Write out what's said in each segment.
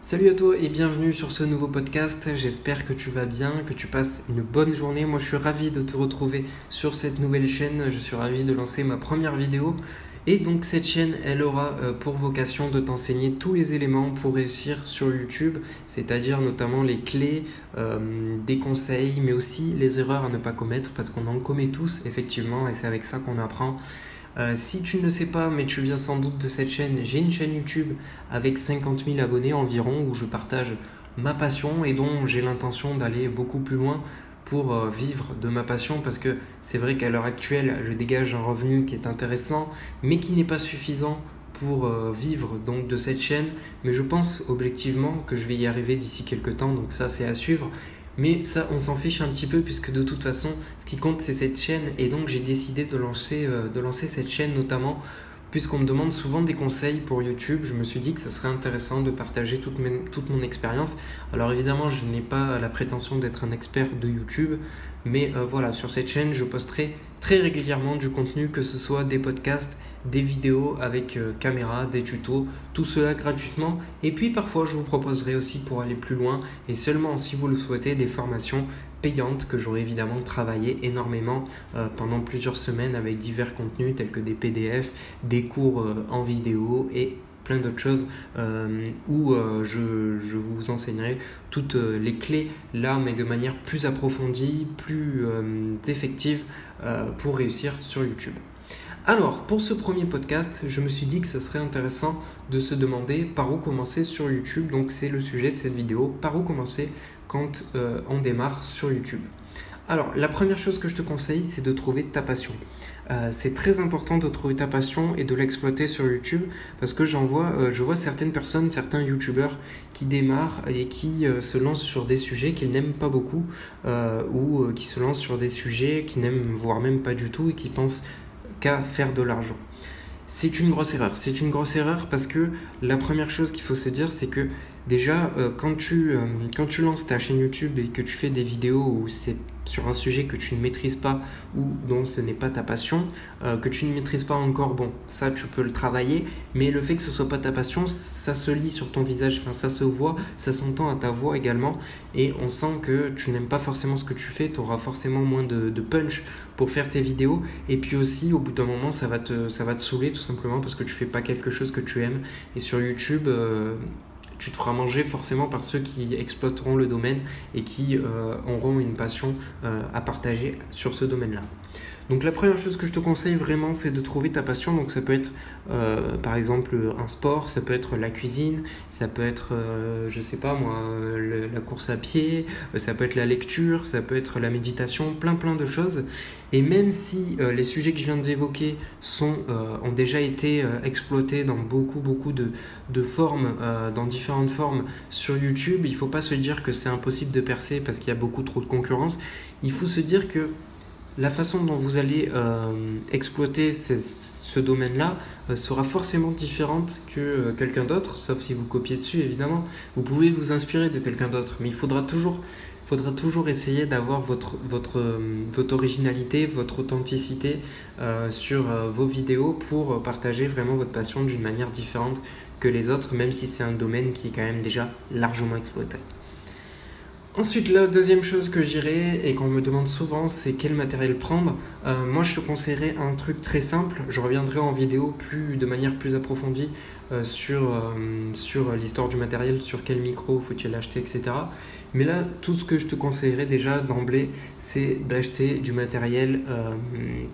Salut à toi et bienvenue sur ce nouveau podcast. J'espère que tu vas bien, que tu passes une bonne journée. Moi je suis ravi de te retrouver sur cette nouvelle chaîne. Je suis ravi de lancer ma première vidéo. Et donc cette chaîne, elle aura pour vocation de t'enseigner tous les éléments pour réussir sur YouTube, c'est-à-dire notamment les clés, des conseils, mais aussi les erreurs à ne pas commettre parce qu'on en commet tous effectivement et c'est avec ça qu'on apprend. Si tu ne le sais pas, mais tu viens sans doute de cette chaîne, j'ai une chaîne YouTube avec 50 000 abonnés environ où je partage ma passion et dont j'ai l'intention d'aller beaucoup plus loin pour vivre de ma passion parce que c'est vrai qu'à l'heure actuelle, je dégage un revenu qui est intéressant mais qui n'est pas suffisant pour vivre donc de cette chaîne. Mais je pense objectivement que je vais y arriver d'ici quelques temps, donc ça c'est à suivre. Mais ça, on s'en fiche un petit peu puisque de toute façon, ce qui compte, c'est cette chaîne. Et donc, j'ai décidé de lancer cette chaîne notamment puisqu'on me demande souvent des conseils pour YouTube. Je me suis dit que ça serait intéressant de partager toute mon expérience. Alors évidemment, je n'ai pas la prétention d'être un expert de YouTube. Mais voilà, sur cette chaîne, je posterai très régulièrement du contenu, que ce soit des podcasts, des vidéos avec caméra, des tutos, tout cela gratuitement. Et puis parfois je vous proposerai aussi, pour aller plus loin et seulement si vous le souhaitez, des formations payantes que j'aurai évidemment travaillé énormément pendant plusieurs semaines avec divers contenus tels que des PDF, des cours en vidéo et plein d'autres choses où je vous enseignerai toutes les clés là, mais de manière plus approfondie, plus effective pour réussir sur YouTube. Alors, pour ce premier podcast, je me suis dit que ce serait intéressant de se demander par où commencer sur YouTube. Donc, c'est le sujet de cette vidéo, par où commencer quand on démarre sur YouTube. Alors, la première chose que je te conseille, c'est de trouver ta passion. C'est très important de trouver ta passion et de l'exploiter sur YouTube parce que je vois certaines personnes, certains YouTubeurs qui démarrent et qui se lancent sur des sujets qu'ils n'aiment pas beaucoup ou qui se lancent sur des sujets qu'ils n'aiment voire même pas du tout et qui pensent qu'à faire de l'argent. C'est une grosse erreur. C'est une grosse erreur parce que la première chose qu'il faut se dire, c'est que déjà, quand tu lances ta chaîne YouTube et que tu fais des vidéos où c'est sur un sujet que tu ne maîtrises pas ou dont ce n'est pas ta passion, que tu ne maîtrises pas encore, bon, ça tu peux le travailler, mais le fait que ce soit pas ta passion, ça se lit sur ton visage, enfin ça se voit, ça s'entend à ta voix également, et on sent que tu n'aimes pas forcément ce que tu fais, tu auras forcément moins de punch pour faire tes vidéos, et puis aussi au bout d'un moment ça va te saouler tout simplement parce que tu fais pas quelque chose que tu aimes, et sur YouTube tu te feras manger forcément par ceux qui exploiteront le domaine et qui auront une passion à partager sur ce domaine-là. Donc la première chose que je te conseille vraiment, c'est de trouver ta passion. Donc ça peut être par exemple un sport, ça peut être la cuisine, ça peut être je sais pas moi, la course à pied, ça peut être la lecture, ça peut être la méditation, plein de choses. Et même si les sujets que je viens d'évoquer ont déjà été exploités dans beaucoup de formes, dans différentes formes sur YouTube, il ne faut pas se dire que c'est impossible de percer parce qu'il y a beaucoup trop de concurrence. Il faut se dire que la façon dont vous allez exploiter ce domaine-là sera forcément différente que quelqu'un d'autre, sauf si vous copiez dessus évidemment. Vous pouvez vous inspirer de quelqu'un d'autre, mais il faudra toujours essayer d'avoir votre originalité, votre authenticité sur vos vidéos pour partager vraiment votre passion d'une manière différente que les autres, même si c'est un domaine qui est quand même déjà largement exploité. Ensuite, la deuxième chose que j'irai et qu'on me demande souvent, c'est quel matériel prendre. Moi, je te conseillerais un truc très simple. Je reviendrai en vidéo de manière plus approfondie sur l'histoire du matériel, sur quel micro faut-il acheter, etc. Mais là, tout ce que je te conseillerais déjà d'emblée, c'est d'acheter du matériel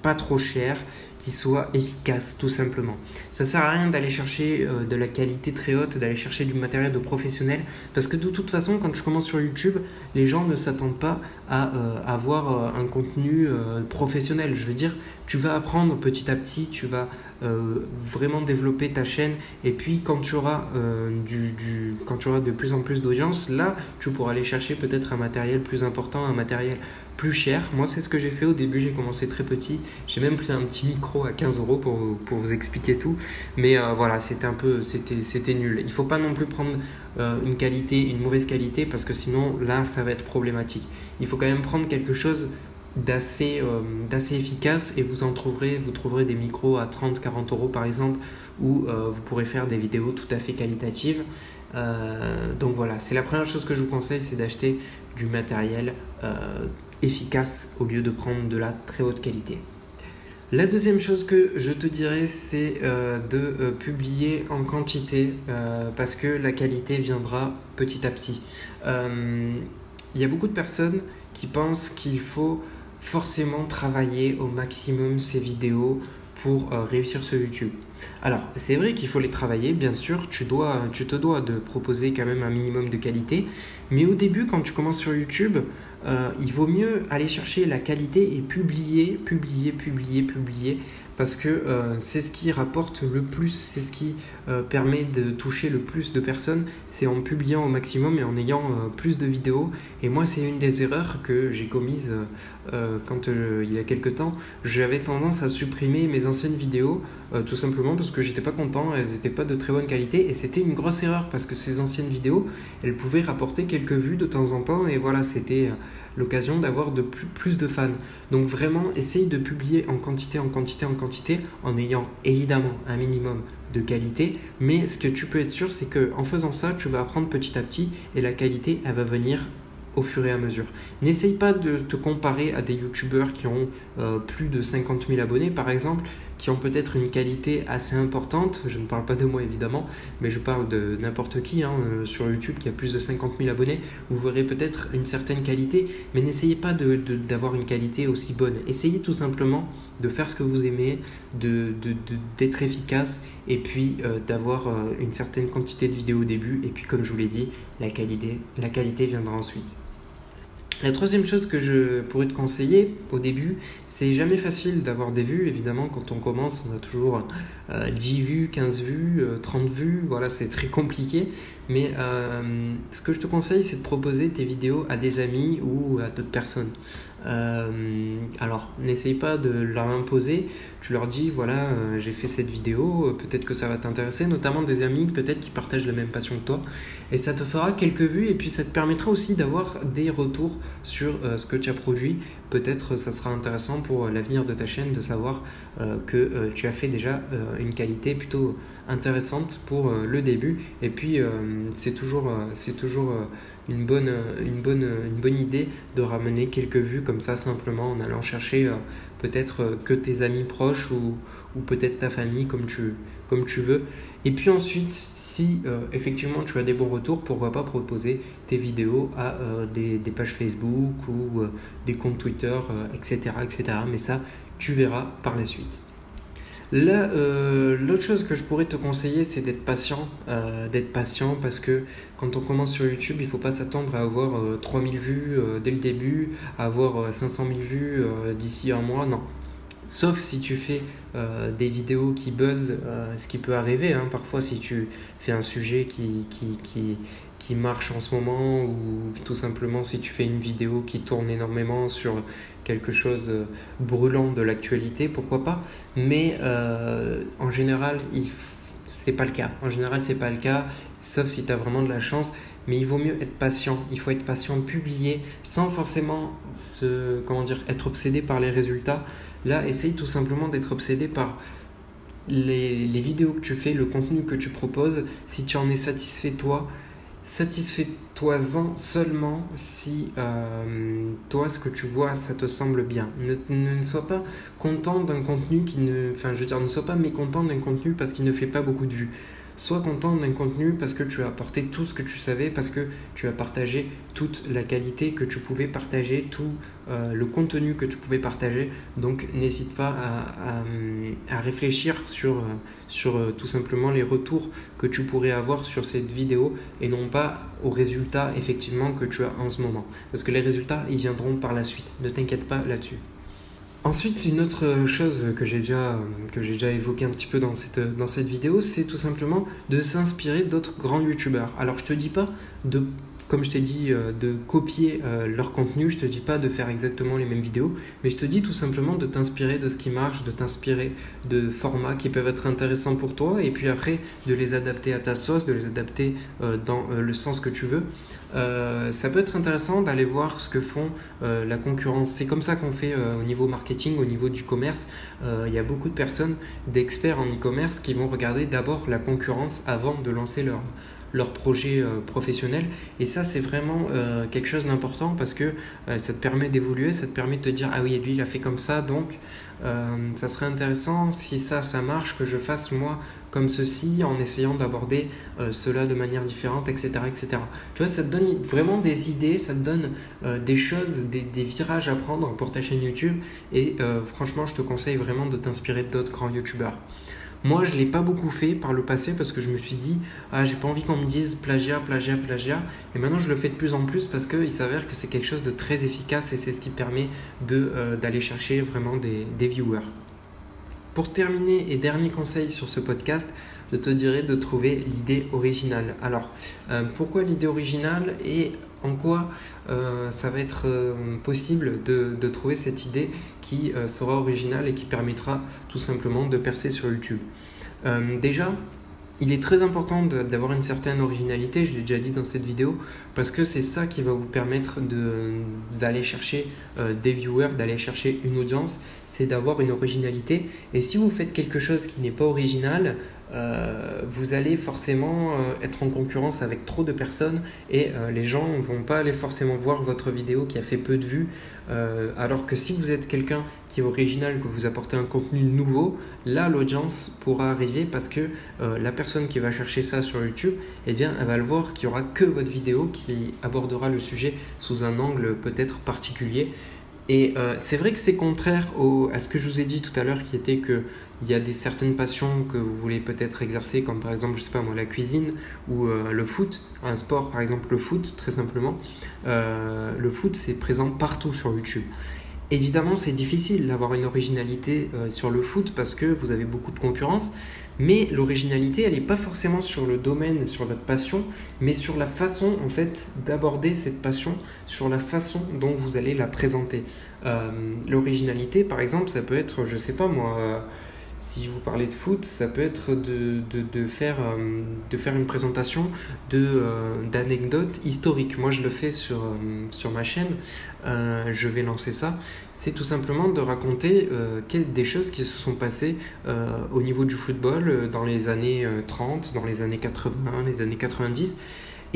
pas trop cher, qui soit efficace tout simplement. Ça sert à rien d'aller chercher de la qualité très haute, d'aller chercher du matériel de professionnel, parce que de toute façon, quand tu commences sur YouTube, les gens ne s'attendent pas à avoir un contenu professionnel. Je veux dire, tu vas apprendre petit à petit, tu vas vraiment développer ta chaîne, et puis quand tu auras de plus en plus d'audience, là tu pourras aller chercher peut-être un matériel plus important, un matériel plus cher. Moi c'est ce que j'ai fait au début, j'ai commencé très petit, j'ai même pris un petit micro à 15 € pour vous expliquer tout, mais voilà, c'était nul. Il faut pas non plus prendre une mauvaise qualité parce que sinon là ça va être problématique. Il faut quand même prendre quelque chose d'assez efficace et vous trouverez des micros à 30-40 € par exemple où vous pourrez faire des vidéos tout à fait qualitatives Donc voilà, c'est la première chose que je vous conseille, c'est d'acheter du matériel efficace au lieu de prendre de la très haute qualité. La deuxième chose que je te dirais, c'est de publier en quantité parce que la qualité viendra petit à petit. Il y a beaucoup de personnes qui pensent qu'il faut forcément travailler au maximum ces vidéos pour réussir sur YouTube. Alors, c'est vrai qu'il faut les travailler, bien sûr, tu te dois de proposer quand même un minimum de qualité, mais au début, quand tu commences sur YouTube, il vaut mieux aller chercher la qualité et publier, parce que c'est ce qui rapporte le plus, c'est ce qui permet de toucher le plus de personnes, c'est en publiant au maximum et en ayant plus de vidéos. Et moi, c'est une des erreurs que j'ai commises quand il y a quelques temps. J'avais tendance à supprimer mes anciennes vidéos tout simplement parce que j'étais pas content, elles n'étaient pas de très bonne qualité et c'était une grosse erreur parce que ces anciennes vidéos, elles pouvaient rapporter quelques vues de temps en temps et voilà, c'était l'occasion d'avoir plus de fans. Donc vraiment, essaye de publier en quantité, en ayant évidemment un minimum de qualité, mais ce que tu peux être sûr, c'est qu'en faisant ça, tu vas apprendre petit à petit et la qualité, elle va venir au fur et à mesure. N'essaye pas de te comparer à des youtubeurs qui ont plus de 50 000 abonnés par exemple, qui ont peut-être une qualité assez importante. Je ne parle pas de moi évidemment, mais je parle de n'importe qui sur YouTube qui a plus de 50 000 abonnés. Vous verrez peut-être une certaine qualité, mais n'essayez pas d'avoir une qualité aussi bonne. Essayez tout simplement de faire ce que vous aimez, d'être efficace et puis d'avoir une certaine quantité de vidéos au début. Et puis comme je vous l'ai dit, la qualité viendra ensuite. La troisième chose que je pourrais te conseiller au début, c'est jamais facile d'avoir des vues. Évidemment, quand on commence, on a toujours 10 vues, 15 vues, 30 vues. Voilà, c'est très compliqué. Mais ce que je te conseille, c'est de proposer tes vidéos à des amis ou à d'autres personnes. Alors, n'essaye pas de leur imposer. Tu leur dis, voilà, j'ai fait cette vidéo, peut-être que ça va t'intéresser, notamment des amis peut-être qui partagent la même passion que toi. Et ça te fera quelques vues et puis ça te permettra aussi d'avoir des retours sur ce que tu as produit. Peut-être ça sera intéressant pour l'avenir de ta chaîne de savoir que tu as fait déjà une qualité plutôt intéressante pour le début. Et puis c'est toujours une bonne idée de ramener quelques vues comme ça simplement en allant chercher peut-être que tes amis proches ou peut-être ta famille comme tu veux. Et puis ensuite, si effectivement tu as des bons retours, pourquoi pas proposer tes vidéos à des pages Facebook ou des comptes Twitter, etc. Mais ça, tu verras par la suite. Là, l'autre chose que je pourrais te conseiller, c'est d'être patient parce que quand on commence sur YouTube, il ne faut pas s'attendre à avoir 3000 vues dès le début, à avoir 500 000 vues d'ici un mois, non. Sauf si tu fais des vidéos qui buzzent, ce qui peut arriver parfois si tu fais un sujet qui marche en ce moment ou tout simplement si tu fais une vidéo qui tourne énormément sur quelque chose brûlant de l'actualité, pourquoi pas. Mais en général, c'est pas le cas. En général, c'est pas le cas, sauf si tu as vraiment de la chance. Mais il vaut mieux être patient. Il faut être patient, publier sans forcément être obsédé par les résultats. Là, essaye tout simplement d'être obsédé par les vidéos que tu fais, le contenu que tu proposes. Si tu en es satisfait toi, satisfais-toi-en seulement si toi, ce que tu vois, ça te semble bien. Ne sois pas content d'un contenu ne sois pas mécontent d'un contenu parce qu'il ne fait pas beaucoup de vues. Sois content d'un contenu parce que tu as apporté tout ce que tu savais, parce que tu as partagé toute la qualité que tu pouvais partager, tout le contenu que tu pouvais partager. Donc n'hésite pas à réfléchir sur tout simplement les retours que tu pourrais avoir sur cette vidéo et non pas aux résultats effectivement que tu as en ce moment. Parce que les résultats, ils viendront par la suite. Ne t'inquiète pas là-dessus. Ensuite, une autre chose que j'ai déjà évoqué un petit peu dans cette vidéo, c'est tout simplement de s'inspirer d'autres grands youtubeurs. Alors, je te dis pas comme je t'ai dit, de copier leur contenu, je te dis pas de faire exactement les mêmes vidéos, mais je te dis tout simplement de t'inspirer de ce qui marche, de t'inspirer de formats qui peuvent être intéressants pour toi, et puis après de les adapter à ta sauce, de les adapter dans le sens que tu veux. Ça peut être intéressant d'aller voir ce que font la concurrence. C'est comme ça qu'on fait au niveau marketing, au niveau du commerce. Il y a beaucoup de personnes, d'experts en e-commerce qui vont regarder d'abord la concurrence avant de lancer leur projet professionnel. Et ça, c'est vraiment quelque chose d'important parce que ça te permet d'évoluer, ça te permet de te dire ah oui, lui il a fait comme ça, donc ça serait intéressant si ça marche que je fasse moi comme ceci en essayant d'aborder cela de manière différente, etc., etc. Tu vois, ça te donne vraiment des idées, ça te donne des choses, des virages à prendre pour ta chaîne YouTube et franchement, je te conseille vraiment de t'inspirer d'autres grands YouTubeurs. Moi, je ne l'ai pas beaucoup fait par le passé parce que je me suis dit ah, j'ai pas envie qu'on me dise plagiat, plagiat, plagiat. Et maintenant, je le fais de plus en plus parce qu'il s'avère que c'est quelque chose de très efficace et c'est ce qui permet d'aller chercher vraiment des viewers. Pour terminer et dernier conseil sur ce podcast, je te dirais de trouver l'idée originale. Alors, pourquoi l'idée originale et en quoi ça va être possible de trouver cette idée qui sera originale et qui permettra tout simplement de percer sur YouTube. Déjà, il est très important d'avoir une certaine originalité, je l'ai déjà dit dans cette vidéo, parce que c'est ça qui va vous permettre d'aller chercher des viewers, d'aller chercher une audience, c'est d'avoir une originalité. Et si vous faites quelque chose qui n'est pas original, vous allez forcément être en concurrence avec trop de personnes et les gens ne vont pas aller forcément voir votre vidéo qui a fait peu de vues, alors que si vous êtes quelqu'un qui est original, que vous apportez un contenu nouveau, là l'audience pourra arriver parce que la personne qui va chercher ça sur YouTube, eh bien, elle va le voir qu'il n'y aura que votre vidéo qui abordera le sujet sous un angle peut-être particulier. Et c'est vrai que c'est contraire à ce que je vous ai dit tout à l'heure, qui était qu'il y a certaines passions que vous voulez peut-être exercer, comme par exemple, je sais pas moi, la cuisine ou le foot, un sport par exemple le foot, très simplement. Le foot, c'est présent partout sur YouTube. Évidemment, c'est difficile d'avoir une originalité sur le foot parce que vous avez beaucoup de concurrence, mais l'originalité, elle n'est pas forcément sur le domaine, sur votre passion, mais sur la façon en fait d'aborder cette passion, sur la façon dont vous allez la présenter. L'originalité, par exemple, ça peut être, je sais pas moi, si vous parlez de foot, ça peut être de faire une présentation d'anecdotes historiques. Moi, je le fais sur ma chaîne, je vais lancer ça. C'est tout simplement de raconter des choses qui se sont passées au niveau du football dans les années 30, dans les années 80, les années 90.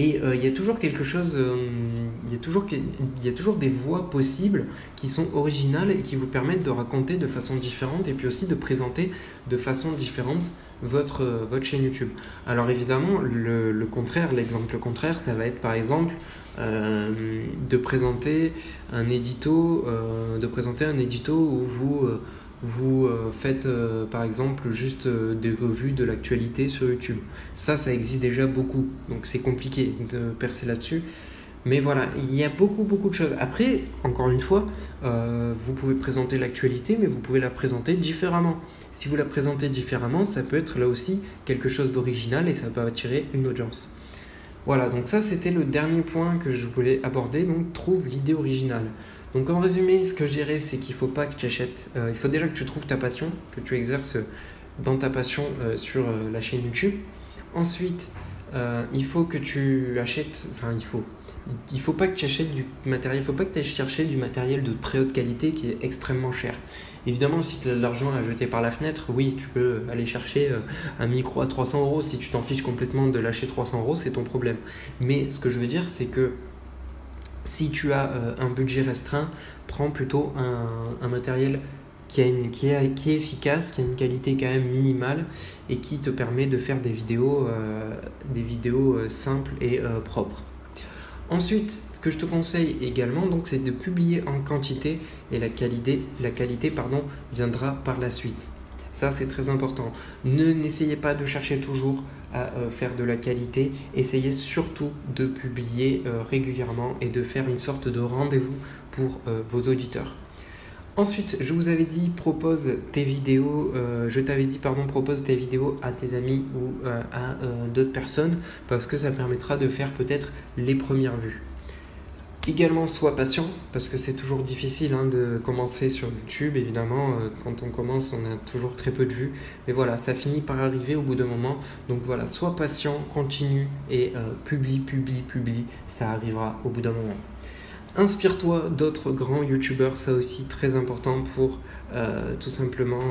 Et il y a toujours quelque chose, il y a toujours des voies possibles qui sont originales et qui vous permettent de raconter de façon différente et puis aussi de présenter de façon différente votre chaîne YouTube. Alors évidemment, le contraire, l'exemple contraire, ça va être par exemple de présenter un édito où vous faites par exemple juste des revues de l'actualité sur YouTube. Ça existe déjà beaucoup, donc c'est compliqué de percer là-dessus. Mais voilà, il y a beaucoup de choses. Après, encore une fois, vous pouvez présenter l'actualité, mais vous pouvez la présenter différemment. Si vous la présentez différemment, ça peut être là aussi quelque chose d'original et ça peut attirer une audience. Voilà, donc ça c'était le dernier point que je voulais aborder, donc trouve l'idée originale. Donc en résumé, ce que je dirais, c'est qu'il ne faut pas que tu achètes, il faut déjà que tu trouves ta passion, que tu exerces dans ta passion sur la chaîne YouTube. Ensuite, il faut que tu achètes, il faut pas que tu achètes du matériel, il faut pas que tu ailles chercher du matériel de très haute qualité qui est extrêmement cher. Évidemment, si tu as de l'argent à jeter par la fenêtre, oui, tu peux aller chercher un micro à 300 €. Si tu t'en fiches complètement de lâcher 300 €, c'est ton problème. Mais ce que je veux dire, c'est que si tu as un budget restreint, prends plutôt un matériel qui est efficace, qui a une qualité quand même minimale et qui te permet de faire des vidéos simples et propres. Ensuite, ce que je te conseille également, donc, c'est de publier en quantité et la qualité viendra par la suite. Ça, c'est très important. N'essayez pas de chercher toujours à faire de la qualité. Essayez surtout de publier régulièrement et de faire une sorte de rendez-vous pour vos auditeurs. Ensuite, je vous avais dit, propose tes vidéos à tes amis ou à d'autres personnes parce que ça permettra de faire peut-être les premières vues. Également, sois patient parce que c'est toujours difficile de commencer sur YouTube. Évidemment, quand on commence, on a toujours très peu de vues. Mais voilà, ça finit par arriver au bout d'un moment. Donc voilà, sois patient, continue et publie. Ça arrivera au bout d'un moment. Inspire-toi d'autres grands youtubeurs, ça aussi très important pour tout simplement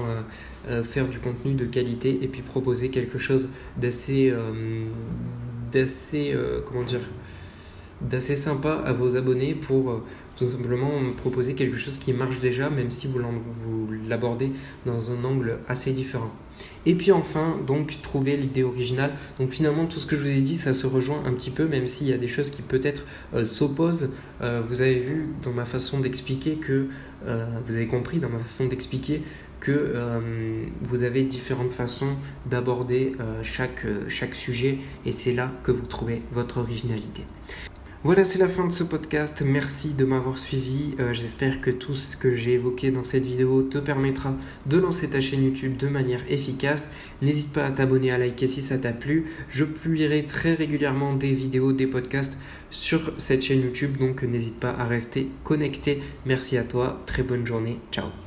faire du contenu de qualité et puis proposer quelque chose d'assez d'assez d'assez sympa à vos abonnés pour tout simplement proposer quelque chose qui marche déjà, même si vous l'abordez dans un angle assez différent. Et puis enfin, donc, trouver l'idée originale. Donc finalement, tout ce que je vous ai dit, ça se rejoint un petit peu, même s'il y a des choses qui peut-être s'opposent. Vous avez vu dans ma façon d'expliquer que, vous avez compris dans ma façon d'expliquer que vous avez différentes façons d'aborder chaque sujet, et c'est là que vous trouvez votre originalité. Voilà, c'est la fin de ce podcast. Merci de m'avoir suivi. J'espère que tout ce que j'ai évoqué dans cette vidéo te permettra de lancer ta chaîne YouTube de manière efficace. N'hésite pas à t'abonner, à liker si ça t'a plu. Je publierai très régulièrement des vidéos, des podcasts sur cette chaîne YouTube, donc n'hésite pas à rester connecté. Merci à toi, très bonne journée, ciao.